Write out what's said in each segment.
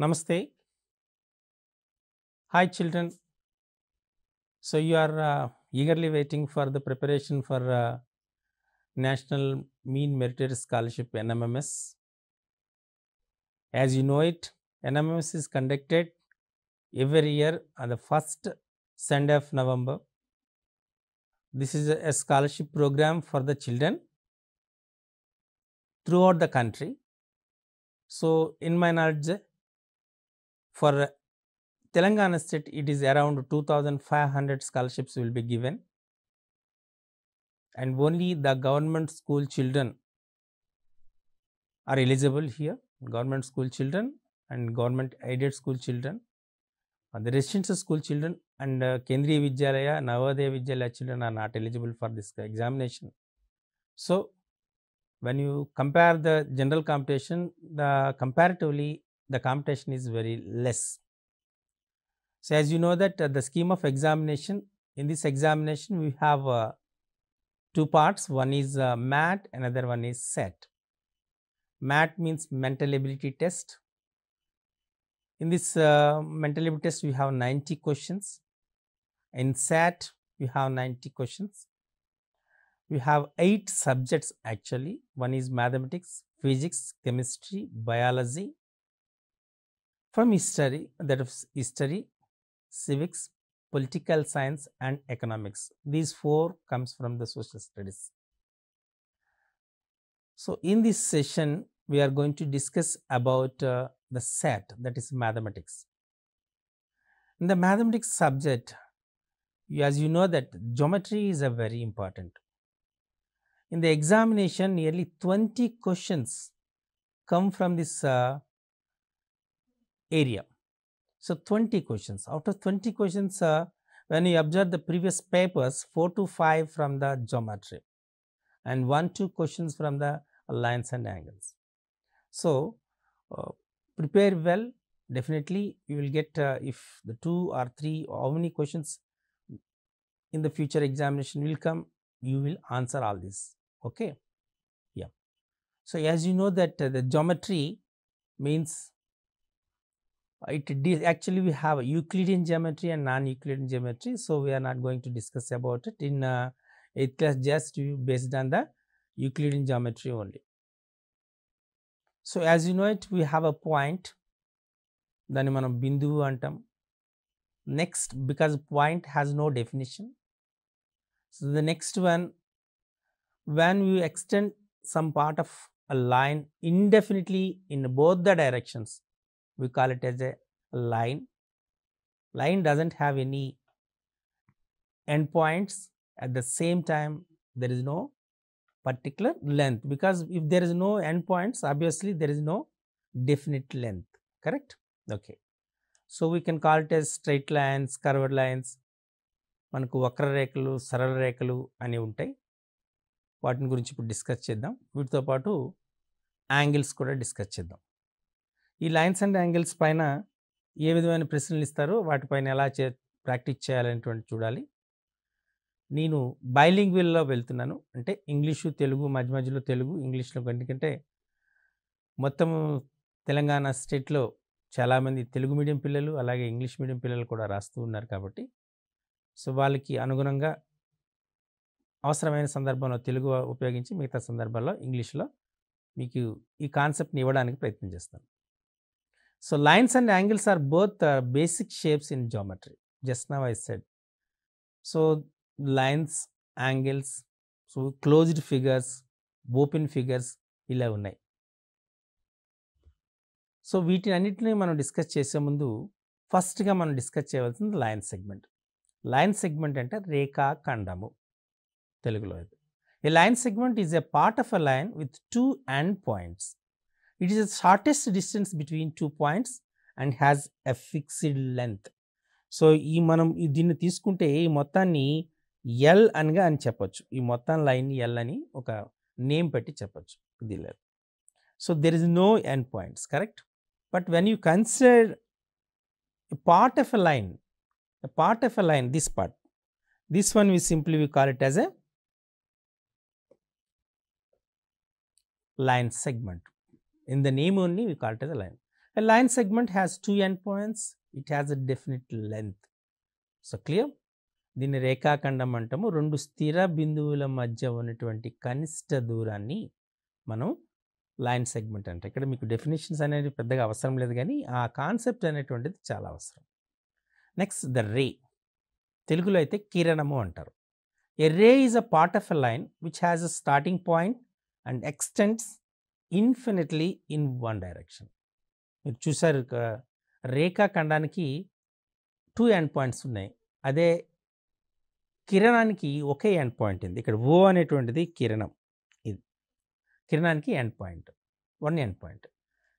Namaste. Hi, children. So, you are eagerly waiting for the preparation for National Mean Meritorious Scholarship NMMS. As you know it, NMMS is conducted every year on the first Sunday of November. This is a scholarship program for the children throughout the country. So, in my knowledge, for Telangana state, it is around 2,500 scholarships will be given, and only the government school children are eligible here. Government school children and government aided school children, the residential school children and Kendriya Vidyalaya, Navodaya Vidyalaya children are not eligible for this examination. So, when you compare the general competition, comparatively the competition is very less. So, as you know that the scheme of examination, in this examination we have two parts. One is MAT, another one is SET. MAT means mental ability test. In this mental ability test, we have 90 questions. In SAT, we have 90 questions. We have 8 subjects actually. One is mathematics, physics, chemistry, biology. From history, that is history, civics, political science and economics. These 4 comes from the social studies. So, in this session, we are going to discuss about the SAT, that is mathematics. In the mathematics subject, as you know that geometry is a very important. In the examination, nearly 20 questions come from this area. So, 20 questions. Out of 20 questions, when you observe the previous papers, 4 to 5 from the geometry and 1-2 questions from the lines and angles. So, prepare well. Definitely, you will get if the 2 or 3 how many questions in the future examination will come, you will answer all this. Okay. Yeah. So, as you know that the geometry means actually we have Euclidean geometry and non-Euclidean geometry. So, we are not going to discuss about it in 8th class, just based on the Euclidean geometry only. So, as you know it, we have a point, దాన్ని మనం బిందువు అంటాం. Next, because point has no definition. So, the next one, when we extend some part of a line indefinitely in both the directions, we call it as a line. Line doesn't have any endpoints. At the same time, there is no particular length, because if there is no endpoints, obviously there is no definite length. Correct? Okay. So, we can call it as straight lines, curved lines. మనకు వక్రరేఖలు, సరళ రేఖలు అని ఉంటాయి. వాటిని గురించి ఇప్పుడు discuss చేద్దాం. వీటితో పాటు యాంగిల్స్ కూడా డిస్కస్ చేద్దాం. ఈ లైన్స్ అండ్ యాంగిల్స్ పైన ఏ విధమైన ప్రశ్నలు ఇస్తారో వాటిపైన ఎలా ప్రాక్టీస్ చేయాలనేటువంటి చూడాలి. నేను బైలింగ్వల్లో వెళ్తున్నాను, అంటే ఇంగ్లీషు తెలుగు మధ్య మధ్యలో తెలుగు ఇంగ్లీష్లో, ఎందుకంటే మొత్తం తెలంగాణ స్టేట్లో చాలామంది తెలుగు మీడియం పిల్లలు అలాగే ఇంగ్లీష్ మీడియం పిల్లలు కూడా రాస్తూ ఉన్నారు. కాబట్టి సో వాళ్ళకి అనుగుణంగా అవసరమైన సందర్భంలో తెలుగు ఉపయోగించి మిగతా సందర్భాల్లో ఇంగ్లీష్లో మీకు ఈ కాన్సెప్ట్ని ఇవ్వడానికి ప్రయత్నం చేస్తాను. So lines and angles are both basic shapes in geometry. Just now I said. So lines, angles, so closed figures, open figures ఇలా ఉన్నాయి. సో వీటిని అన్నింటినీ మనం డిస్కస్ చేసే ముందు ఫస్ట్గా మనం డిస్కస్ చేయవలసింది లైన్ సెగ్మెంట్. లైన్ సెగ్మెంట్ అంటే రేఖాఖండము తెలుగులో. ఇది a line segment is a part of a line with 2 end points. It is the shortest distance between 2 points and has a fixed length. So ఈ మనం దీన్ని తీసుకుంటే ఈ మొత్తాన్ని ఎల్ అనిగా అని చెప్పొచ్చు. ఈ మొత్తం లైన్ ఎల్ అని ఒక నేమ్ పెట్టి చెప్పొచ్చు. దీనిలో so there is no end points. Correct. But when you consider part of a line, this part, this one we simply call it as a line segment. In the name only we call it as a line. A line segment has two endpoints. It has a definite length. So clear? దీన్ని రేఖాఖండం అంటాము. రెండు స్థిర బిందువుల మధ్య ఉన్నటువంటి కనిష్ట దూరాన్ని మనం లైన్ సెగ్మెంట్ అంటే. ఇక్కడ మీకు డెఫినేషన్స్ అనేది పెద్దగా అవసరం లేదు, కానీ ఆ కాన్సెప్ట్ అనేటువంటిది చాలా అవసరం. నెక్స్ట్ ద రే, తెలుగులో అయితే కిరణము అంటారు. A ray is a part of a line which has a starting point and extends infinitely in one direction. మీరు చూసారు రేఖాఖండానికి టూ ఎండ్ పాయింట్స్ ఉన్నాయి. అదే కిరణానికి ఒకే ఎండ్ పాయింట్ ఉంది. ఇక్కడ ఓ అనేటువంటిది కిరణం, ఇది కిరణానికి end point, one end point.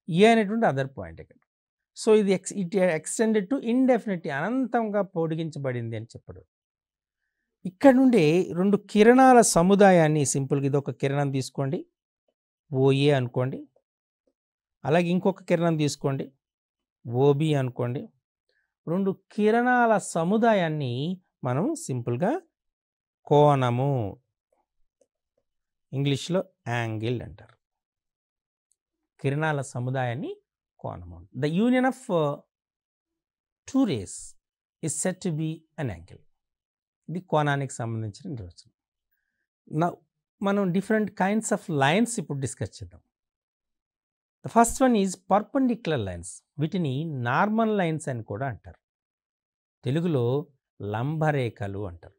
A అనేటువంటి అదర్ పాయింట్ ఇక్కడ. సో ఇది ఇట్ ఎక్స్టెండెడ్ టు ఇండెఫినిట్, అనంతంగా పొడిగించబడింది అని చెప్పడు. ఇక్కడ నుండి రెండు కిరణాల సముదాయాన్ని సింపుల్గా ఇది ఒక కిరణం తీసుకోండి, ఓఏ అనుకోండి. అలాగే ఇంకొక కిరణం తీసుకోండి, ఓబి అనుకోండి. రెండు కిరణాల సముదాయాన్ని మనం సింపుల్గా కోణము, ఇంగ్లీష్లో యాంగిల్ అంటారు. కిరణాల సముదాయాన్ని కోణము. The union of two rays is set to be an angle. ఇది కోణానికి సంబంధించిన నిర్వచనం. మనం డిఫరెంట్ కైండ్స్ ఆఫ్ లైన్స్ ఇప్పుడు డిస్కస్ చేద్దాం. The first one is perpendicular lines. వీటిని నార్మల్ లైన్స్ అని కూడా అంటారు. తెలుగులో లంబరేఖలు అంటారు.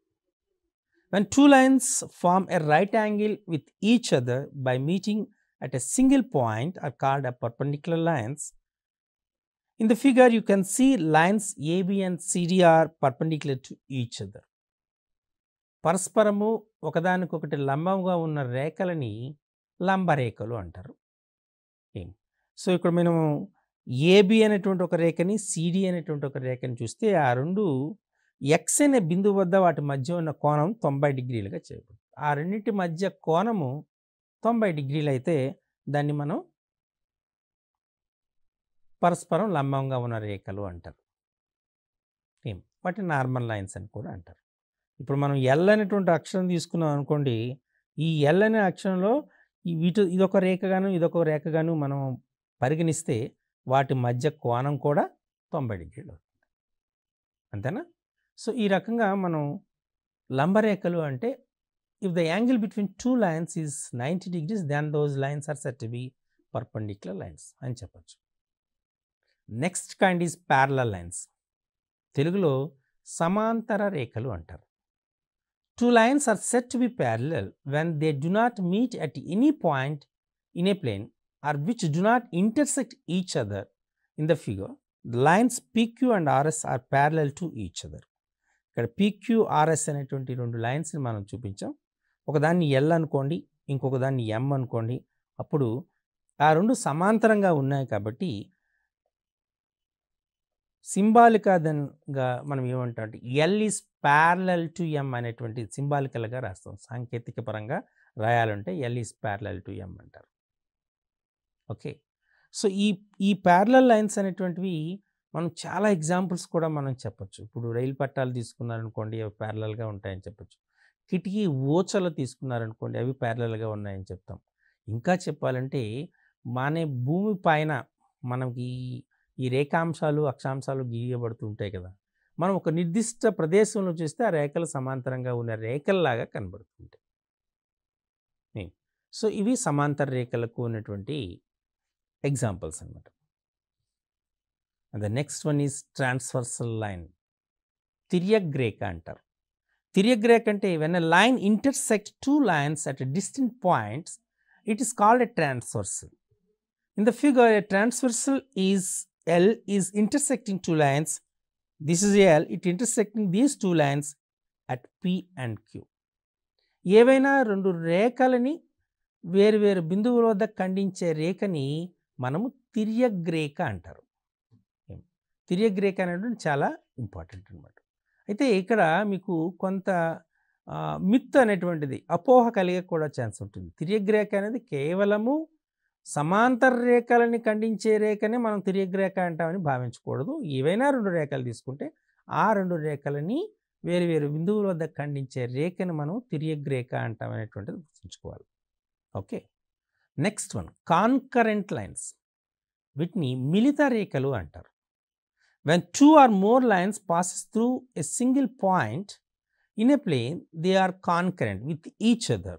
When two lines form a right angle with each other by meeting at a single point are called a perpendicular lines. In the figure you can see lines AB and CD are perpendicular to each other. పరస్పరము ఒకదానికొకటి లంబంగా ఉన్న రేఖలని లంబరేఖలు అంటారు. So ఇక్కడ మనం AB అనేటువంటి ఒక రేఖని, CD అనేటువంటి ఒక రేఖని చూస్తే ఆ రెండు ఎక్స్ అనే బిందువు వద్ద వాటి మధ్య ఉన్న కోణం 90 డిగ్రీలుగా చేయబడుతుంది. ఆ రెండింటి మధ్య కోణము 90 డిగ్రీలు అయితే దాన్ని మనం పరస్పరం లంబంగా ఉన్న రేఖలు అంటారు. వాటి నార్మల్ లైన్స్ అని కూడా అంటారు. ఇప్పుడు మనం ఎల్ అనేటువంటి అక్షరం తీసుకున్నాం అనుకోండి, ఈ ఎల్ అనే అక్షరంలో ఇదొక రేఖగాను ఇదొక రేఖగాను మనం పరిగణిస్తే వాటి మధ్య కోణం కూడా 90 డిగ్రీలు అవుతుంది. అంతేనా? సో ఈ రకంగా మనం లంబరేఖలు అంటే if the angle between two lines is 90 degrees then those lines are said to be perpendicular lines అని చెప్పచ్చు. Next kind is parallel lines. తెలుగులో సమాంతర రేఖలు అంటారు. Two lines are said to be parallel when they do not meet at any point in a plane or which do not intersect each other. In the figure the lines PQ and RS are parallel to each other. ఇక్కడ PQ RS అనేటువంటి రెండు లైన్స్ని మనం చూపించాం. ఒకదాన్ని L అనుకోండి, ఇంకొక దాన్ని M అనుకోండి. అప్పుడు ఆ రెండు సమాంతరంగా ఉన్నాయి కాబట్టి సింబాలికల్గా మనం ఏమంటాం, L is parallel to M అనేటువంటి సింబాలికల్గా రాస్తాం. సాంకేతిక పరంగా రాయాలంటే L is parallel to M అంటారు. ఓకే, సో ఈ ప్యారలల్ లైన్స్ అనేటువంటివి మనం చాలా ఎగ్జాంపుల్స్ కూడా మనం చెప్పచ్చు. ఇప్పుడు రైలు పట్టాలు తీసుకున్నారనుకోండి, అవి ప్యారలల్గా ఉంటాయని చెప్పచ్చు. కిటికీ ఓచలు తీసుకున్నారనుకోండి, అవి ప్యారలల్గా ఉన్నాయని చెప్తాం. ఇంకా చెప్పాలంటే మన భూమి పైన మనకి ఈ రేఖాంశాలు అక్షాంశాలు గీయబడుతుంటాయి కదా, మనం ఒక నిర్దిష్ట ప్రదేశంలో చూస్తే ఆ రేఖలు సమాంతరంగా ఉన్న రేఖల్లాగా కనబడుతుంటాయి. సో ఇవి సమాంతర రేఖలకు ఉన్నటువంటి ఎగ్జాంపుల్స్ అన్నమాట. And the next one is transversal line. తిర్యగ్ రేఖ అంటారు. తిర్యగ్ రేఖ అంటే when a line intersect two lines at a distant points it is called a transversal. In the figure a transversal is L is intersecting two lines. This is L, it intersecting these two lines at P and Q. ఏవైనా రెండు రేఖలని వేరు బిందువుల వద్ద ఖండించే రేఖని మనము తిర్యగ్ రేఖ అంటారు. తిర్యగ్ రేఖ అనేది చాలా ఇంపార్టెంట్ అనమాట. అయితే ఇక్కడ మీకు కొంత మిత్ అనేటువంటిది అపోహ కలిగే కూడా ఛాన్స్ ఉంటుంది. తిర్యగ్ రేఖ అనేది కేవలము సమాంతర రేఖలని ఖండించే రేఖనే మనం తిర్యగ్ రేఖ అంటామని భావించకూడదు. ఏవైనా రెండు రేఖలు తీసుకుంటే ఆ రెండు రేఖలని వేరు బిందువుల వద్ద ఖండించే రేఖని మనం తిర్యగ్ రేఖ అంటాం అనేటువంటిది గుర్తుంచుకోవాలి. Okay, next one concurrent lines. వీటిని మిలిత రేఖలు అంటారు. When two or more lines passes through a single point in a plane, they are concurrent with each other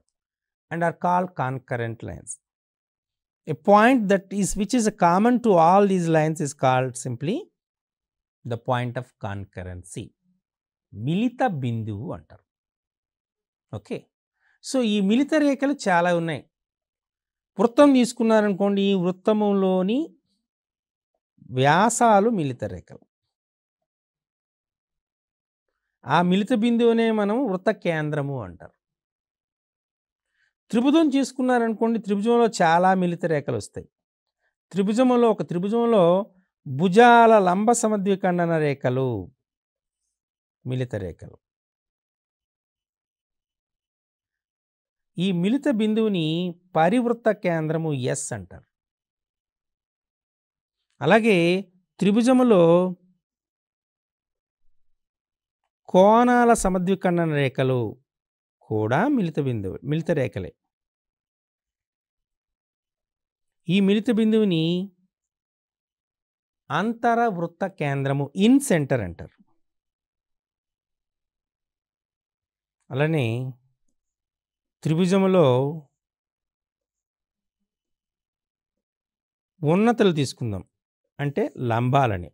and are called concurrent lines. A point which is common to all these lines is called simply the point of concurrency. మిలిత బిందువు అంటారు. Okay, so ఈ మిలిత రేఖలు చాలా ఉన్నాయి. వృత్తం తీసుకున్నారనుకోండి, ఈ వృత్తములోని వ్యాసాలు మిలిత రేఖలు. ఆ మిలిత బిందువునే మనం వృత్త కేంద్రము అంటారు. త్రిభుజం తీసుకున్నారనుకోండి, త్రిభుజంలో చాలా మిలిత రేఖలు వస్తాయి. ఒక త్రిభుజంలో భుజాల లంబ సమద్విఖండన రేఖలు మిలిత రేఖలు. ఈ మిలిత బిందువుని పరివృత్త కేంద్రము ఎస్ అంటారు. అలాగే త్రిభుజములో కోణాల సమద్విఖండన రేఖలు కూడా మిలిత రేఖలే. ఈ మిలిత బిందువుని అంతరవృత్త కేంద్రము ఇన్ సెంటర్ అంటారు. అలానే త్రిభుజములో ఉన్నతలు తీసుకుందాం, అంటే లంబాలని.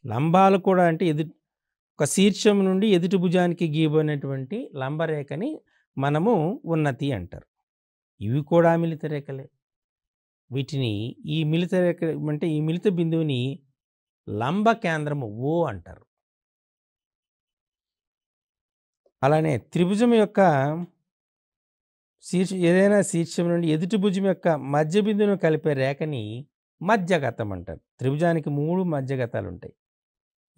లంబాలు కూడా అంటే ఒక శీర్షం నుండి ఎదుటి భుజానికి గీయబడినటువంటి లంబరేఖని మనము ఉన్నతి అంటారు. ఇవి కూడా మిలిత రేఖలే. వీటిని ఈ మిలిత రేఖ అంటే ఈ మిలిత బిందువుని లంబ కేంద్రము ఓ అంటారు. అలానే త్రిభుజం యొక్క ఏదైనా శీర్షం నుండి ఎదుటి భుజం యొక్క మధ్య బిందువును కలిపే రేఖని మధ్యగతం అంటారు. త్రిభుజానికి 3 మధ్యగతాలు ఉంటాయి.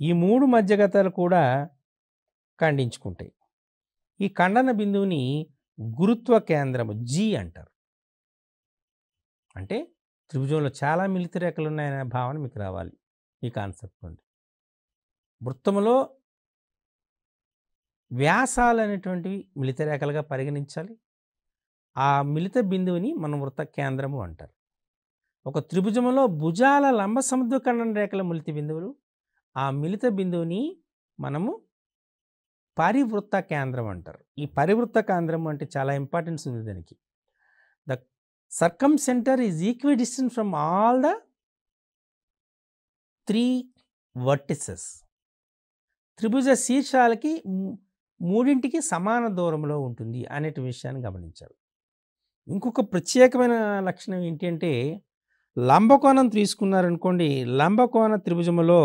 ఈ 3 మధ్యగతాలు కూడా ఖండించుకుంటాయి. ఈ ఖండన బిందువుని గురుత్వ కేంద్రము జి అంటారు. అంటే త్రిభుజంలో చాలా మిలిత రేఖలు ఉన్నాయనే భావన మీకు రావాలి ఈ కాన్సెప్ట్ నుండి. వృత్తములో వ్యాసాలు అనేటువంటివి మిలిత రేఖలుగా పరిగణించాలి. ఆ మిలిత బిందువుని మనం వృత్త కేంద్రము అంటారు. ఒక త్రిభుజములో భుజాల లంబ సమద్విఖండన రేఖల మిలిత బిందువులు, ఆ మిలిత బిందువుని మనము పరివృత్త కేంద్రం అంటారు. ఈ పరివృత్త కేంద్రం అంటే చాలా ఇంపార్టెన్స్ ఉంది దానికి. The circumcenter is equidistant from all the 3 vertices. త్రిభుజ శీర్షాలకి 3ంటికి సమాన దూరంలో ఉంటుంది అనే విషయాన్ని గమనించాలి. ఇంకొక ప్రత్యేకమైన లక్షణం ఏంటి అంటే, లంబకోణం తీసుకున్నారనుకోండి, లంబకోణ త్రిభుజములో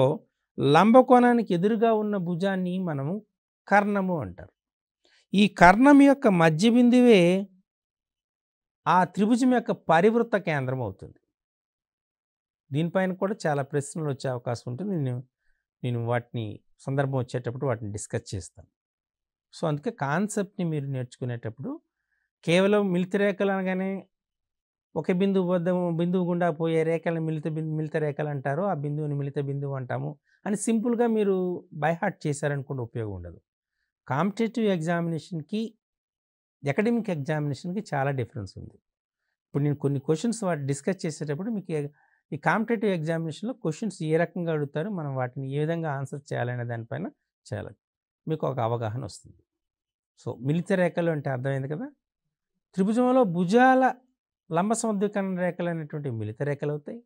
లంబకోణానికి ఎదురుగా ఉన్న భుజాన్ని మనము కర్ణము అంటారు. ఈ కర్ణం యొక్క మధ్య బిందువే ఆ త్రిభుజం యొక్క పరివృత్త కేంద్రం అవుతుంది. దీనిపైన కూడా చాలా ప్రశ్నలు వచ్చే అవకాశం ఉంటుంది. నేను వాటిని సందర్భం వచ్చేటప్పుడు వాటిని డిస్కస్ చేస్తాను. సో అందుకే కాన్సెప్ట్ని మీరు నేర్చుకునేటప్పుడు కేవలం మిలిత రేఖలు అనగానే ఒక బిందువు గుండా పోయే రేఖలను మిలిత రేఖలు అంటారు, ఆ బిందువుని మిలిత బిందువు అంటాము అని సింపుల్గా మీరు బైహార్ట్ చేశారనుకుంటే ఉపయోగం ఉండదు. కాంపిటేటివ్ ఎగ్జామినేషన్కి అకాడమిక్ ఎగ్జామినేషన్కి చాలా డిఫరెన్స్ ఉంది. ఇప్పుడు నేను కొన్ని క్వశ్చన్స్ వాటి డిస్కస్ చేసేటప్పుడు మీకు ఈ కాంపిటేటివ్ ఎగ్జామినేషన్లో క్వశ్చన్స్ ఏ రకంగా అడుగుతారో మనం వాటిని ఏ విధంగా ఆన్సర్ చేయాలనే దానిపైన చాలా మీకు ఒక అవగాహన వస్తుంది. సో మిలిత రేఖలు అంటే అర్థమైంది కదా. త్రిభుజంలో భుజాల లంబ సమద్విఖండన రేఖలు అనేటువంటి మిలిత రేఖలు అవుతాయి.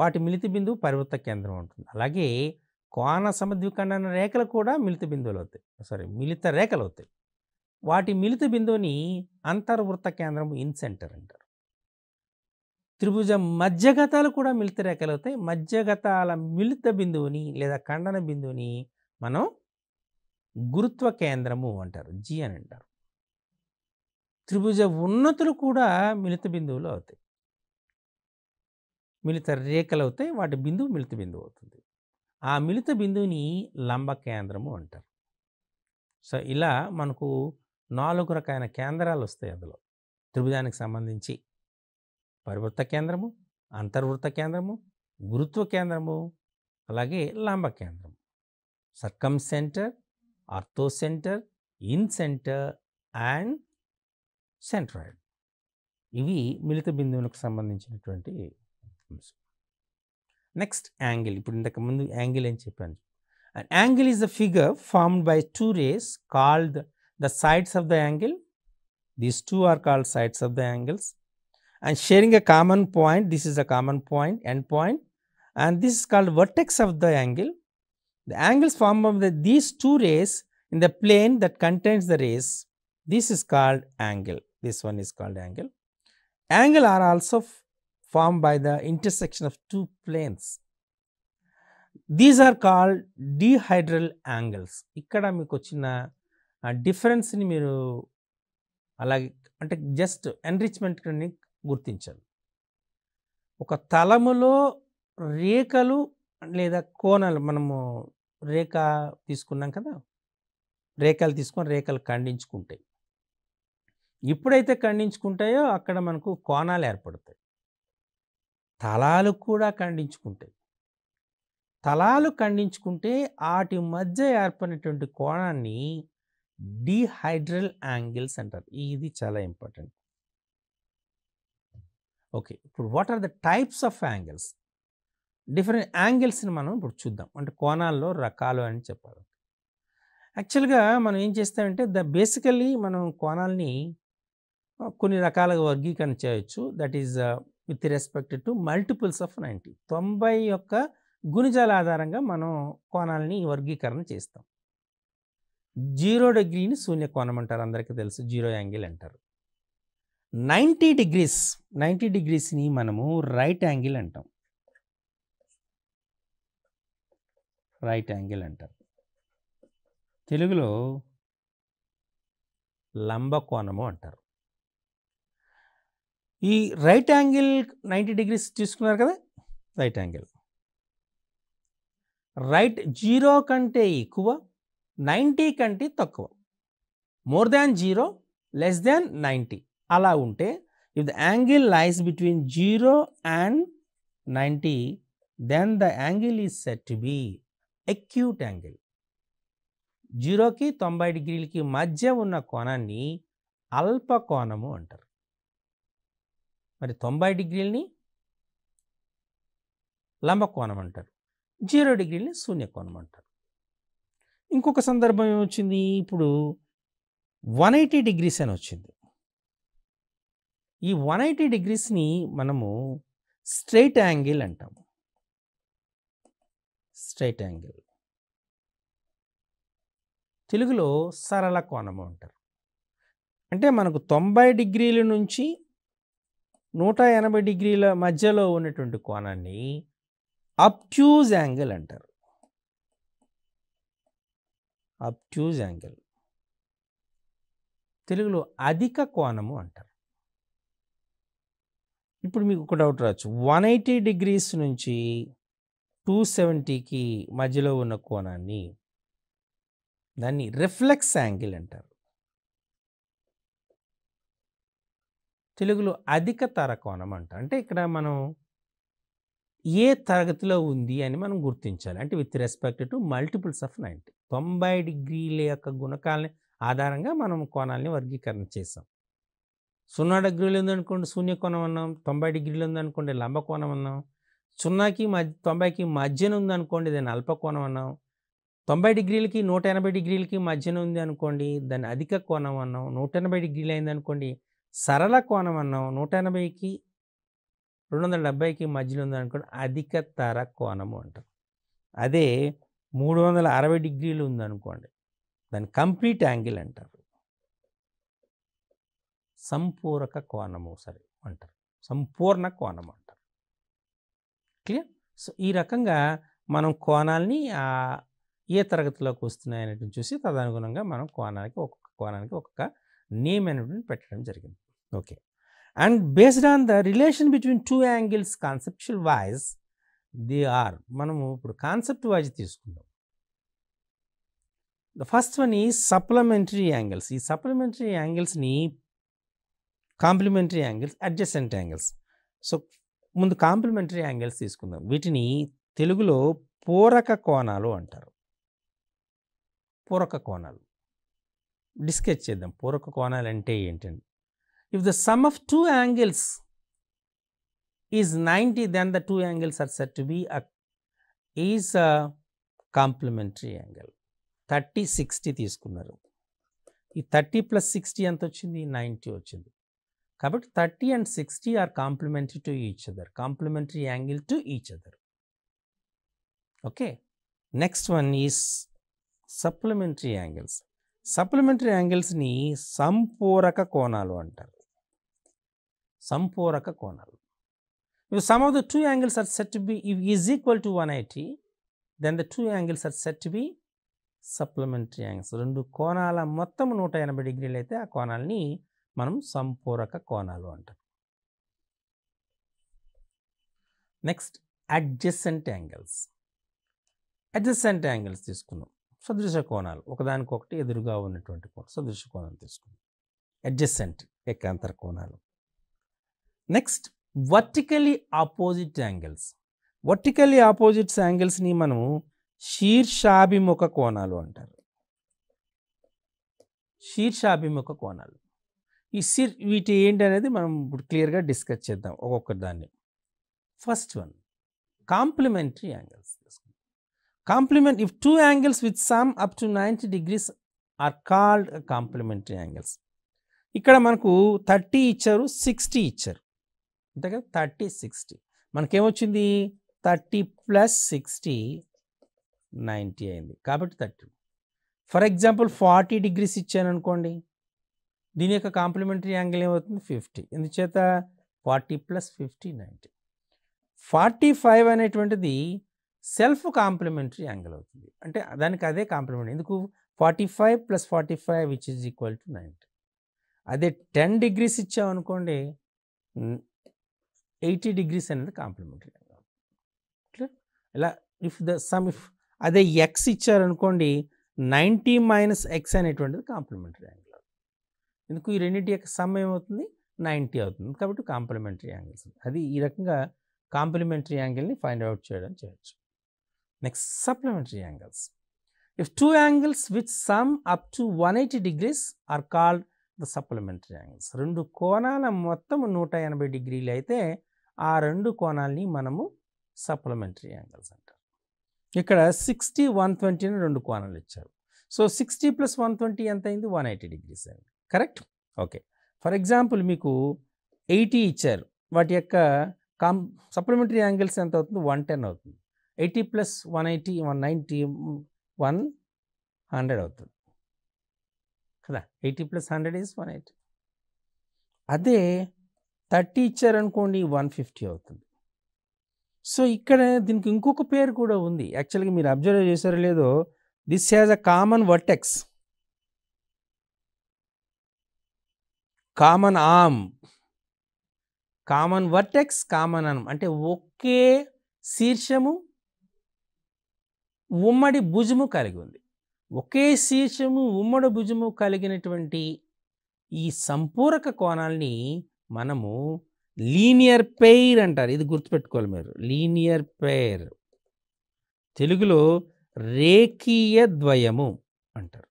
వాటి మిలిత బిందువు పరివృత్త కేంద్రం ఉంటుంది. అలాగే కోణ సమద్విఖండన రేఖలు కూడా మిలిత బిందువులు అవుతాయి, మిలిత రేఖలు అవుతాయి. వాటి మిలిత బిందువుని అంతర్వృత్త కేంద్రం ఇన్ సెంటర్ అంటారు. త్రిభుజ మధ్యగతాలు కూడా మిలిత రేఖలు అవుతాయి. మధ్యగతాల మిలిత బిందువుని లేదా ఖండన బిందువుని మనం గురుత్వ కేంద్రము అంటారు, జి అని అంటారు. త్రిభుజ ఉన్నతులు కూడా మిలిత బిందువులు అవుతాయి, మిలిత రేఖలు అవుతాయి. వాటి బిందువు మిలిత బిందువు అవుతుంది. ఆ మిలిత బిందువుని లంబ కేంద్రము అంటారు. సో ఇలా మనకు 4 రకాల కేంద్రాలు వస్తాయి. అందులో త్రిభుజానికి సంబంధించి పరివృత్త కేంద్రము, అంతర్వృత్త కేంద్రము, గురుత్వ కేంద్రము, అలాగే లంబ కేంద్రం. సర్కంసెంటర్, ఆర్థోసెంటర్, ఇన్ సెంటర్ అండ్ సెంట్రాయిడ్. ఇవి మిలిత బిందువులకు సంబంధించినటువంటి నెక్స్ట్ యాంగిల్. ఇప్పుడు ఇంతకు ముందు యాంగిల్ అని చెప్పాను. An angle is a figure formed by two rays called the sides of the angle. These two are called sides of the angles and sharing a common point. This is a common point, end point, and this is called vertex of the angle. The angles formed by these two rays in the plane that contains the rays. This is called angle. This one is called angle. Angle are also formed by the intersection of two planes. These are called dihedral angles. ఇక్కడ మీకు వచ్చిన డిఫరెన్స్ని మీరు అలాగే అంటే just ఎన్రిచ్మెంట్ని గుర్తించాలి. ఒక తలములో రేఖలు లేదా కోణాలు, మనము రేఖ తీసుకున్నాం కదా, రేఖలు తీసుకొని రేఖలు ఖండించుకుంటాయి. ఎప్పుడైతే ఖండించుకుంటాయో అక్కడ మనకు కోణాలు ఏర్పడతాయి. తలాలు కూడా ఖండించుకుంటాయి. తలాలు ఖండించుకుంటే వాటి మధ్య ఏర్పడినటువంటి కోణాన్ని డీహైడ్రల్ యాంగిల్స్ అంటారు. ఇది చాలా ఇంపార్టెంట్. ఓకే, ఇప్పుడు what are the types of angles? Different యాంగిల్స్ని మనం ఇప్పుడు చూద్దాం. అంటే కోణాల్లో రకాలు అని చెప్పాలి. యాక్చువల్గా మనం ఏం చేస్తామంటే బేసికల్లీ మనం కోణాలని కొన్ని రకాలుగా వర్గీకరణ చేయొచ్చు. That is with respect to multiples of 90. 90 యొక్క గుణిజాల ఆధారంగా మనం కోణాలని వర్గీకరణ చేస్తాం. 0 డిగ్రీని శూన్య కోణం అంటారు, అందరికీ తెలుసు, 0 యాంగిల్ అంటారు. 90 డిగ్రీస్ని మనము రైట్ యాంగిల్ అంటాం. రైట్ యాంగిల్ అంటారు. తెలుగులో లంబ కోణము అంటారు. ఈ రైట్ యాంగిల్ 90 డిగ్రీస్ తీసుకున్నారు కదా, రైట్ యాంగిల్. రైట్ 0 కంటే ఎక్కువ, 90 కంటే తక్కువ. మోర్ దాన్ 0, లెస్ దాన్ 90 అలా ఉంటే, if the angle lies between 0 and 90, then the angle is said to be acute angle. 0కి 90 డిగ్రీలకి మధ్య ఉన్న కోణాన్ని అల్ప కోణము అంటారు. మరి 90 డిగ్రీలని లంబ కోణం అంటారు, 0 డిగ్రీలని శూన్య కోణం అంటారు. ఇంకొక సందర్భం ఏమొచ్చింది, ఇప్పుడు 180 డిగ్రీస్ అని వచ్చింది. ఈ 180 డిగ్రీస్ని మనము స్ట్రైట్ యాంగిల్ అంటాము. స్ట్రైట్ యాంగిల్ తెలుగులో సరళ కోణము అంటారు. అంటే మనకు 90 డిగ్రీల నుంచి 180 డిగ్రీల మధ్యలో ఉన్నటువంటి కోణాన్ని అబ్ట్యూజ్ యాంగిల్ అంటారు. అబ్ట్యూజ్ యాంగిల్ తెలుగులో అధిక కోణము అంటారు. ఇప్పుడు మీకు ఒక డౌట్ రావచ్చు, 180 డిగ్రీస్ నుంచి 270కి మధ్యలో ఉన్న కోణాన్ని దాన్ని రిఫ్లెక్స్ యాంగిల్ అంటారు. తెలుగులో అధిక తర కోణం అంటారు. అంటే ఇక్కడ మనం ఏ తరగతిలో ఉంది అని మనం గుర్తించాలి. అంటే with respect to multiples of 90. 90 డిగ్రీల యొక్క గుణకాలని ఆధారంగా మనం కోణాలని వర్గీకరణ చేసాం. 0 డిగ్రీలు ఉందనుకోండి శూన్య కోణం అన్నాం, 90 డిగ్రీలు ఉందనుకోండి లంబ కోణం అన్నాం, 0కి 90కి మధ్యన ఉందనుకోండి దాన్ని అల్ప కోణం అన్నాం, 90 డిగ్రీలకి 180 డిగ్రీలకి మధ్యన ఉంది అనుకోండి దాన్ని అధిక కోణం అన్నాం, 180 డిగ్రీలు అయింది అనుకోండి సరళ కోణం అన్నాం, 180కి 270కి మధ్యలో ఉంది అనుకోండి అధిక తర కోణము అంటారు. అదే 360 డిగ్రీలు ఉందనుకోండి దాన్ని కంప్లీట్ యాంగిల్ అంటారు. సంపూరక కోణము సరే అంటారు, సంపూర్ణ కోణం అంటారు. క్లియర్? సో ఈ రకంగా మనం కోణాలని ఏ తరగతిలోకి వస్తున్నాయి అనేటువంటి చూసి తదనుగుణంగా మనం ఒక్కొక్క కోణానికి ఒక్కొక్క నేమ్ అనేటువంటి పెట్టడం జరిగింది. Okay, and based on the relation between two angles conceptual wise they are. మనము ఇప్పుడు కాన్సెప్ట్ వైజ్ తీసుకుందాం. ద ఫస్ట్ వన్ ఈ సప్లిమెంటరీ యాంగిల్స్. ఈ సప్లిమెంటరీ యాంగిల్స్ని complementary angles, adjacent angles. So ముందు కాంప్లిమెంటరీ యాంగిల్స్ తీసుకుందాం. వీటిని తెలుగులో పూరక కోణాలు అంటారు. పూరక కోణాలు డిస్కస్ చేద్దాం. పూరక కోణాలు అంటే ఏంటండి? If the sum of two angles is 90, then the two angles are said to be a complementary angle. 30, 60 తీసుకున్నారు. ఈ 30 plus 60 ఎంత వచ్చింది? 90 వచ్చింది. కాబట్టి 30 and 60 are complementary to each other, complementary angle to each other. Okay. Next one is supplementary angles. Supplementary angles ని సంపూరక కోణాలు అంటారు. సంపూరక కోణాలు. If some of the two angles are said to be is equal to 180, then the two angles are said to be supplementary angles. రెండు కోణాల మొత్తం 180 డిగ్రీలు అయితే ఆ కోణాలని మనం సంపూరక కోణాలు అంటారు. Next adjacent angles. Adjacent angles తీసుకున్నాం. సదృశ కోణాలు, ఒకదానికొకటి ఎదురుగా ఉన్నటువంటి కోణం, సదృశ కోణాలు తీసుకున్నాం. అడ్జసెంట్ ఏకాంతర కోణాలు. Next vertically opposite angles. Vertically opposites యాంగిల్స్ని మనం శీర్షాభిముఖ కోణాలు అంటారు. శీర్షాభిముఖ కోణాలు. వీటి ఏంటి అనేది మనం ఇప్పుడు క్లియర్గా డిస్కస్ చేద్దాం ఒక్కొక్క దాన్ని. First one complementary angles. Complement if two angles with sum up to 90 degrees are called complementary angles. ఇక్కడ మనకు 30 ఇచ్చారు, 60 ఇచ్చారు, అంతే కదా. 30, 60 మనకేమొచ్చింది? 30 plus 60 90 అయింది. కాబట్టి 30. ఫర్ ఎగ్జాంపుల్ 40 degrees ఇచ్చాను అనుకోండి, దీని యొక్క కాంప్లిమెంటరీ యాంగిల్ ఏమవుతుంది? 50. ఎందుచేత 40 plus 50 90. 45 అనేటువంటిది సెల్ఫ్ కాంప్లిమెంటరీ యాంగిల్ అవుతుంది. అంటే దానికి అదే కాంప్లిమెంట్. ఎందుకు? 45 plus 45 which is equal to 90. అదే 10 degrees ఇచ్చామనుకోండి, 80 degrees అనేది కాంప్లిమెంటరీ యాంగిల్. క్లియర్? ఇలా ఇఫ్ అదే ఎక్స్ ఇచ్చారనుకోండి, 90 minus x అనేటువంటిది కాంప్లిమెంటరీ యాంగిల్. ఎందుకు? ఈ రెండింటి యొక్క సమ్ ఏమవుతుంది? 90 అవుతుంది. కాబట్టి కాంప్లిమెంటరీ యాంగిల్స్. అది ఈ రకంగా కాంప్లిమెంటరీ యాంగిల్ని ఫైండ్ అవుట్ చేయడం చేయొచ్చు. Next supplementary angles. If two angles with sum up to 180 degrees are called the supplementary angles. రెండు కోణాల మొత్తం 180 డిగ్రీలు అయితే ఆ రెండు కోణాలని మనము సప్లిమెంటరీ యాంగిల్స్ అంటారు. ఇక్కడ 60, 120 అని రెండు కోణాలు ఇచ్చారు. సో 60 plus 120 ఎంత అయింది? 180 degrees అయింది. కరెక్ట్? ఓకే. ఫర్ ఎగ్జాంపుల్ మీకు 80 ఇచ్చారు, వాటి యొక్క సప్లిమెంటరీ యాంగిల్స్ ఎంత అవుతుంది? 110 అవుతుంది. 80 plus 180 190 100 అవుతుంది కదా. 80 plus 100 is 180. అదే 30 ఇచ్చారనుకోండి, 150 అవుతుంది. సో ఇక్కడ దీనికి ఇంకొక పేరు కూడా ఉంది. యాక్చువల్గా మీరు అబ్జర్వ్ చేశారో లేదో, this has a common vertex, common arm, common vertex, common arm. అంటే ఒకే శీర్షము, ఉమ్మడి భుజము కలిగి ఉంది. ఒకే శీర్షము, ఉమ్మడి భుజము కలిగినటువంటి ఈ సంపూరక కోణాలని మనము లీనియర్ పెయిర్ అంటారు. ఇది గుర్తుపెట్టుకోవాలి మీరు. లీనియర్ పెయిర్, తెలుగులో రేఖీయ ద్వయము అంటారు.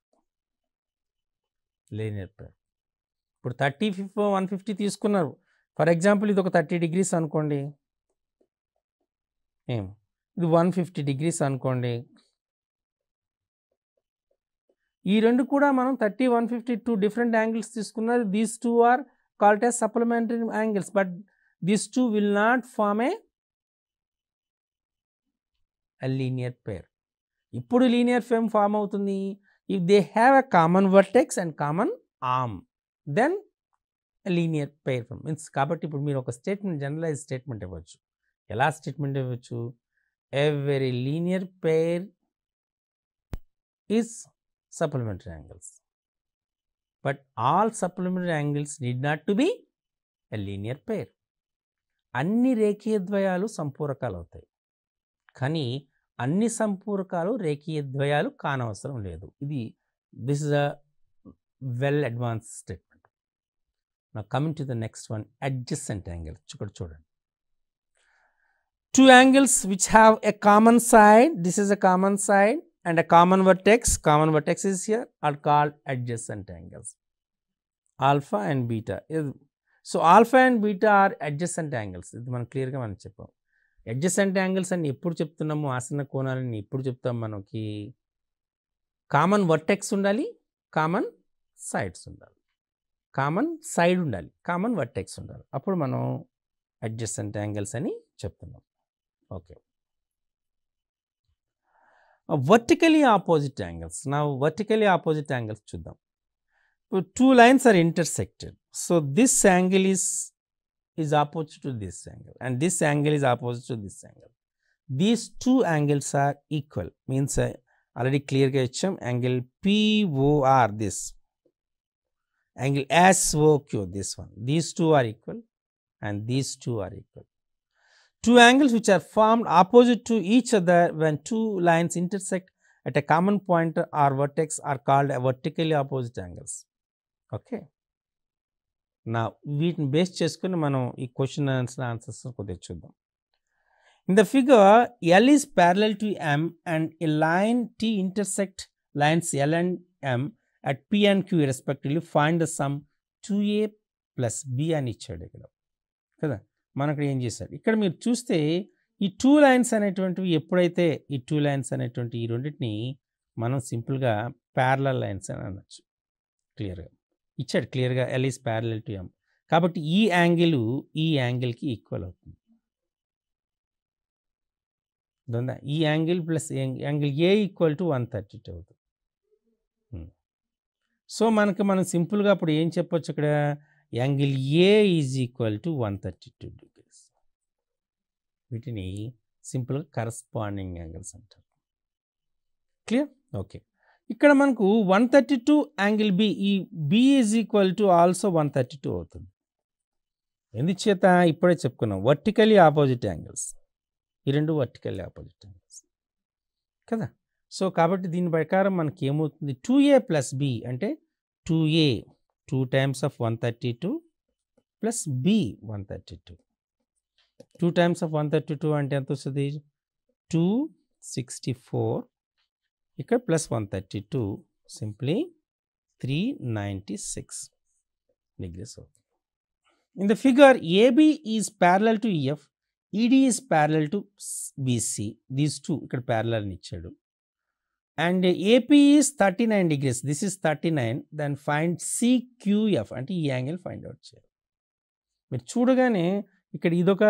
Linear pair. ఇప్పుడు 30, 150 తీసుకున్నారు. ఫర్ ఎగ్జాంపుల్ ఇది ఒక 30 degrees అనుకోండి, ఇది 150 degrees అనుకోండి. ఈ రెండు కూడా మనం 30, 150 2 different angles తీసుకున్నారు. These two are called as supplementary angles, but these two will not form a linear pair. ఇప్పుడు లీనియర్ పెయిర్ ఫార్మ్ అవుతుంది if they have a common vertex and common arm, then linear pair means. కాబట్టి ఇప్పుడు మీరు ఒక statement, generalise statement ఇవ్వచ్చు. ఎలా statement ఇవ్వచ్చు? Every linear pair is supplementary angles, but all supplementary angles need not to be a linear pair. అన్ని రేఖీయ ద్వయాలు సంపూరకాలు అవుతాయి, కానీ అన్ని సంపూరకాలు రేఖీయ ద్వయాలు కానవసరం లేదు. This is a well advanced statement. Now coming to the next one, adjacent angle. ఇక్కడ చూడండి, two angles which have a common side, this is a common side, and a common vertex is here, are called adjacent angles, alpha and beta. So alpha and beta are adjacent angles. ఇది మనం క్లియర్గా మనం చెప్పాం. Adjacent angles అని ఎప్పుడు చెప్తున్నాము, ఆసన్న కోణాలని ఎప్పుడు చెప్తాం, మనకి కామన్ వర్టెక్స్ ఉండాలి, కామన్ సైడ్స్ ఉండాలి, కామన్ సైడ్ ఉండాలి, కామన్ వర్టెక్స్ ఉండాలి, అప్పుడు మనం అడ్జసెంట్ యాంగిల్స్ అని చెప్తున్నాం. Okay, vertically opposite angles. నా వర్టికలీ ఆపోజిట్ యాంగిల్స్ చూద్దాం. Two lines are intersected, so this angle is opposite to this angle and this angle is opposite to this angle. These two angles are equal, means already clear ga ichcham. Angle POR, this angle SOQ, this one, these two are equal and these two are equal. Two angles which are formed opposite to each other when two lines intersect at a common point or vertex are called vertically opposite angles. Okay, నా వీటిని base చేసుకుని మనం ఈ question answers కొద్దిగా చూద్దాం. In the figure L is parallel to M and a line T intersect lines L and M at P and Q respectively. Find the sum 2a plus b అని ఇచ్చాడు ఇక్కడ కదా. మనకు ఏం చేశాడు ఇక్కడ మీరు చూస్తే ఈ టూ లైన్స్ అనేటువంటివి ఎప్పుడైతే ఈ టూ లైన్స్ అనేటువంటి ఈ రెండింటిని మనం సింపుల్గా ప్యారలల్ లైన్స్ అని అనొచ్చు. క్లియర్గా ఇచ్చాడు, క్లియర్గా L is parallel to M, కాబట్టి ఈ యాంగిల్కి ఈక్వల్ అవుతుంది. ఈ angle plus angle a equal to 132 అవుతుంది. సో మనం సింపుల్గా అప్పుడు ఏం చెప్పొచ్చు ఇక్కడ, angle a is equal to 132 degrees. వీటిని సింపుల్గా కరస్పాండింగ్ యాంగిల్స్ అంటారు. క్లియర్? ఓకే, ఇక్కడ మనకు 132 యాంగిల్ బి, ఈ b is equal to also 132 అవుతుంది. ఎందుచేత ఇప్పుడే చెప్పుకున్నాం, వర్టికలీ ఆపోజిట్ యాంగిల్స్, ఈ రెండు వర్టికల్లీ ఆపోజిట్ యాంగిల్స్ కదా. సో కాబట్టి దీని ప్రకారం మనకి ఏమవుతుంది, 2a ప్లస్ బి అంటే 2a 2 times of 132 plus b 132. 2 times of 132 అంటే ఎంత వస్తుంది, 264, ఇక్కడ ప్లస్ 132, సింప్లీ 396 degrees అవుతుంది. In the figure AB is parallel to EF, ED is parallel to BC, these two ఇక్కడ ప్యారలల్ అని ఇచ్చాడు. And AP is 39 degrees, this is 39, then find CQF అంటే ఈ యాంగిల్ ఫైండ్ అవుట్ చేయాలి. మీరు చూడగానే ఇక్కడ ఇదొక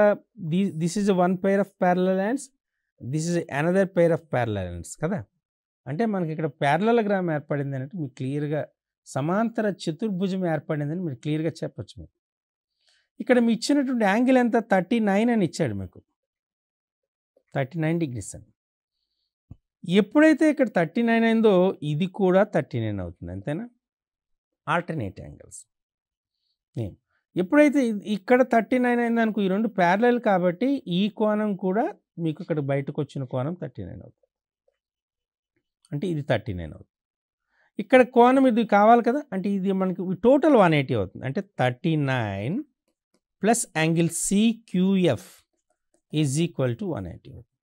this is one pair of parallel lines, this is another pair of parallel lines కదా. అంటే మనకి ఇక్కడ ప్యారలలోగ్రామ్ ఏర్పడింది అంటే మీకు క్లియర్గా సమాంతర చతుర్భుజం ఏర్పడిందని మీరు క్లియర్గా చెప్పచ్చు. మీకు ఇక్కడ మీ ఇచ్చినటువంటి యాంగిల్ ఎంత, 39 అని ఇచ్చాడు మీకు, 39 degrees అని. ఎప్పుడైతే ఇక్కడ 39 అయిందో ఇది కూడా 39 అవుతుంది, అంతేనా. Alternate angles. ఎప్పుడైతే ఇక్కడ 39 అయిందనుకో, ఈ రెండు ప్యారలల్ కాబట్టి ఈ కోణం కూడా మీకు ఇక్కడ బయటకు వచ్చిన కోణం 39 అవుతుంది, అంటే ఇది 39 అవుతుంది. ఇక్కడ కోణం ఇది కావాలి కదా, అంటే ఇది మనకి టోటల్ 180 అవుతుంది, అంటే 39 plus angle CQF is equal to 180 అవుతుంది.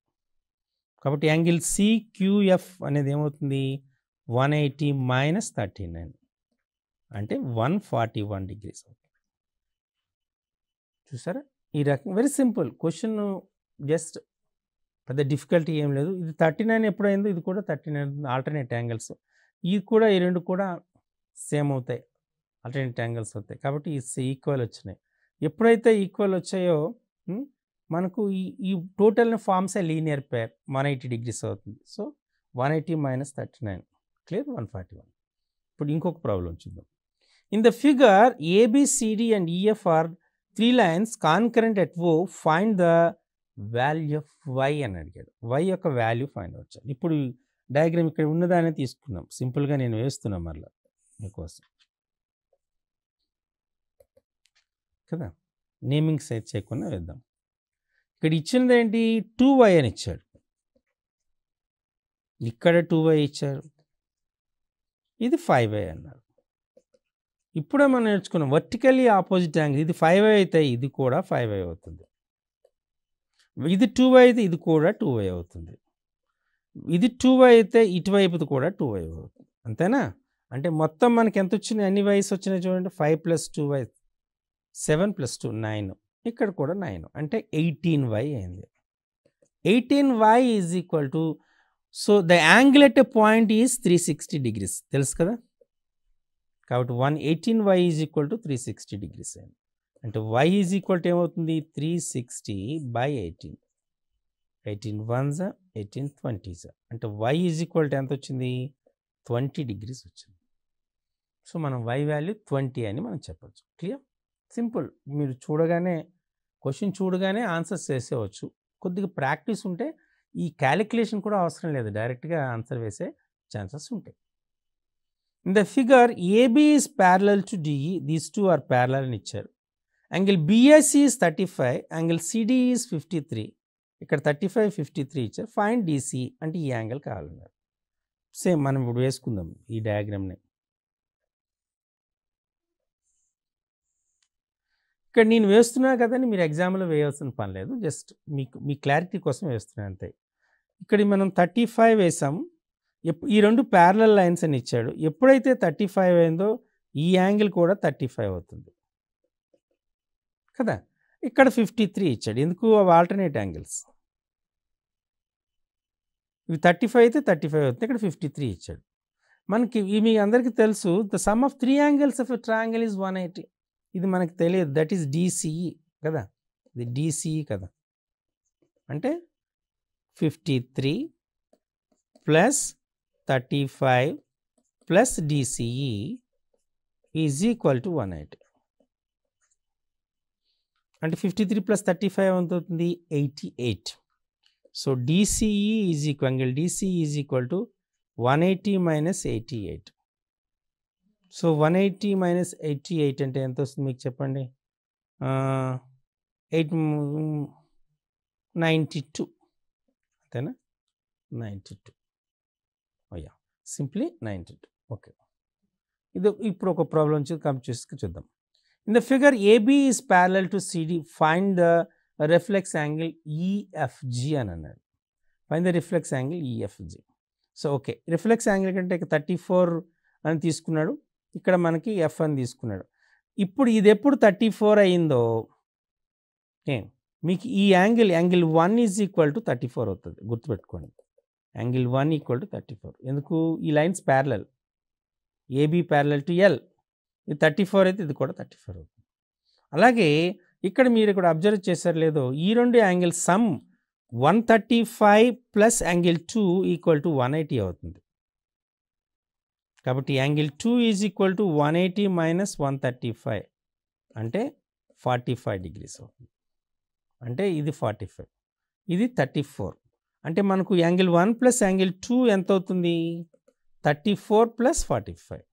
కాబట్టి యాంగిల్ సిక్యూఎఫ్ అనేది ఏమవుతుంది, 180 మైనస్ 39 అంటే 141 degrees అవుతుంది. చూసారా, ఈ రకం వెరీ సింపుల్ క్వశ్చన్, జస్ట్ పెద్ద డిఫికల్టీ ఏం లేదు. ఇది 39 ఎప్పుడైందో ఇది కూడా 39 ఆల్టర్నేట్ యాంగిల్స్, ఇది కూడా ఈ రెండు కూడా సేమ్ అవుతాయి, ఆల్టర్నేట్ యాంగిల్స్ అవుతాయి. కాబట్టి ఈ ఈక్వల్ వచ్చినాయి. ఎప్పుడైతే ఈక్వల్ వచ్చాయో మనకు ఈ total forms linear pair 180 degrees అవుతుంది. So 180 minus 39 clear 141. ఇప్పుడు ఇంకొక ప్రాబ్లం చూద్దాం. In the figure ABCD and EF are 3 lines concurrent at O, find the value of y అని అడిగాడు. వై యొక్క వాల్యూ ఫైండ్ అవుట్ చేయాలి. ఇప్పుడు డయాగ్రామ్ ఇక్కడ ఉన్నదానే తీసుకున్నాం, సింపుల్గా నేను వేస్తున్నాం మళ్ళీ మీకోసం కదా, నేమింగ్ సెట్ చేయకుండా వేద్దాం. ఇక్కడ ఇచ్చినది ఏంటి, 2y అని ఇచ్చాడు, ఇక్కడ 2y ఇచ్చారు, ఇది 5y అన్నారు. ఇప్పుడే మనం నేర్చుకున్నాం వర్టికల్లీ ఆపోజిట్ యాంగిల్, ఇది 5y అయితే ఇది కూడా 5y అవుతుంది, ఇది 2y అయితే ఇది కూడా 2y అవుతుంది, ఇది 2y అయితే ఇటువైపుది కూడా 2y అవుతుంది, అంతేనా. అంటే మొత్తం మనకి ఎంత వచ్చినాయి, అన్ని వైస్ వచ్చినాయి చూడండి, 5 + 2y 7 + 2 9, ఇక్కడ కూడా 9 అంటే 18y అయింది. 18y is equal to, so the angle at a point is 360 degrees తెలుసు కదా. కాబట్టి 118y is equal to 360 degrees అయింది. అంటే y ఈజ్ ఈక్వల్ టు ఏమవుతుంది 360/18. 18 1s 18 20s అంటే y ఈజ్ ఈక్వల్ టు ఎంత వచ్చింది 20 degrees వచ్చింది. సో మనం y వాల్యూ 20 అని మనం చెప్పచ్చు. Clear, simple. మీరు చూడగానే క్వశ్చన్ చూడగానే ఆన్సర్స్ చేసేవచ్చు. కొద్దిగా ప్రాక్టీస్ ఉంటే ఈ క్యాలిక్యులేషన్ కూడా అవసరం లేదు, డైరెక్ట్గా ఆన్సర్ వేసే ఛాన్సెస్ ఉంటాయి. In the figure AB is parallel to DE, these two are parallel అని ఇచ్చారు. Angle BSC is 35, angle CD is 53, ఇక్కడ 35 53 ఇచ్చారు. ఫైండ్ డిసి అంటే ఈ యాంగిల్ కావాలన్నారు. సేమ్ మనం ఇప్పుడు వేసుకుందాం ఈ డయాగ్రామ్ని. ఇక్కడ నేను వేస్తున్నా కదండి, మీరు ఎగ్జామ్లో వేయాల్సిన పని లేదు, జస్ట్ మీ క్లారిటీ కోసం వేస్తున్నాను అంతే. ఇక్కడ మనం 35 వేసాం, ఈ రెండు ప్యారలల్ లైన్స్ అని ఇచ్చాడు. ఎప్పుడైతే 35 అయిందో ఈ యాంగిల్ కూడా 35 అవుతుంది కదా. ఇక్కడ 53 ఇచ్చాడు, ఎందుకు అవి ఆల్టర్నేట్ యాంగిల్స్. ఇవి 35 అయితే 35 అవుతుంది, ఇక్కడ 53 ఇచ్చాడు. మనకి మీ అందరికీ తెలుసు, the sum of 3 angles of a triangle is 180. ఇది మనకు తెలియదు, దట్ ఈస్ డిసిఈ కదా, ఇది డిసిఈ కదా. అంటే 53 plus 35 plus DCE is equal to 180. అంటే 53 ప్లస్ 35 ఎంత అవుతుంది 88. So DCE is equal, angle DCE is equal to 180 minus 88. So 180 minus 88 అంటే ఎంత వస్తుంది మీకు చెప్పండి. 92 అంతేనా, 92. అయ్యా సింప్లీ 92. ఓకే, ఇది ఇప్పుడు ఒక ప్రాబ్లం చూద్దాం. In the figure AB is parallel to CD, find the reflex angle EFG అని అన్నాడు. Find the reflex angle EFG. So okay, reflex angle కంటే 34 అని తీసుకున్నాడు, ఇక్కడ మనకి ఎఫ్ అని తీసుకున్నాడు. ఇప్పుడు ఇది ఎప్పుడు 34 అయిందో మీకు ఈ యాంగిల్ 1 ఈజ్ ఈక్వల్ టు 34 అవుతుంది, గుర్తుపెట్టుకోండి. Angle 1 equal to 34. ఎందుకు, ఈ lines parallel, AB parallel to L. ఇది 34 అయితే ఇది కూడా 34 అవుతుంది. అలాగే ఇక్కడ మీరు ఇక్కడ అబ్జర్వ్ చేశారు లేదో, ఈ రెండు angle sum 135 plus angle 2 equal to 180 అవుతుంది. కాబట్టి angle 2 is equal to 180 minus 135 అంటే 45 degrees అవుతుంది. అంటే ఇది 45, ఇది 34. అంటే మనకు యాంగిల్ 1 ప్లస్ యాంగిల్ 2 ఎంత అవుతుంది 34 ప్లస్ 45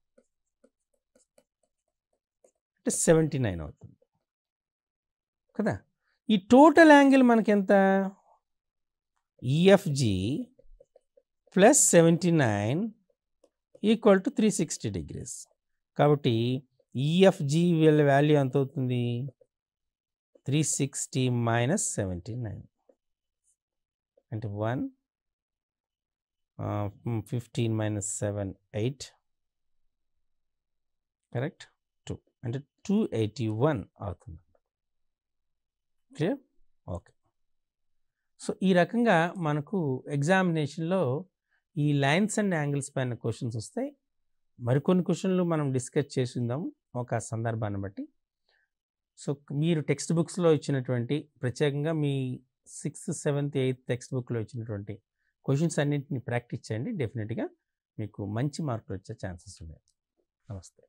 అంటే 79 అవుతుంది కదా. ఈ టోటల్ యాంగిల్ మనకి ఎంత, EFG plus 79 equal to 360 degrees. కాబట్టి ఈఎఫ్జి వాల్యూ ఎంత అవుతుంది 360 మైనస్ 79 అంటే 1, 15 మైనస్ 7 8 కరెక్ట్ 2 అంటే 281 అవుతుంది. Clear, okay. సో ఈ రకంగా మనకు ఎగ్జామినేషన్లో ఈ లైన్స్ అండ్ యాంగిల్స్ పైన క్వశ్చన్స్ వస్తాయి. మరికొన్ని క్వశ్చన్లు మనం డిస్కస్ చేసిందాం ఒక సందర్భాన్ని బట్టి. సో మీరు టెక్స్ట్ బుక్స్లో ఇచ్చినటువంటి, ప్రత్యేకంగా మీ 6th 7th 8th టెక్స్ట్ బుక్లో ఇచ్చినటువంటి క్వశ్చన్స్ అన్నింటినీ ప్రాక్టీస్ చేయండి. డెఫినెట్గా మీకు మంచి మార్కులు వచ్చే ఛాన్సెస్ ఉన్నాయి. నమస్తే.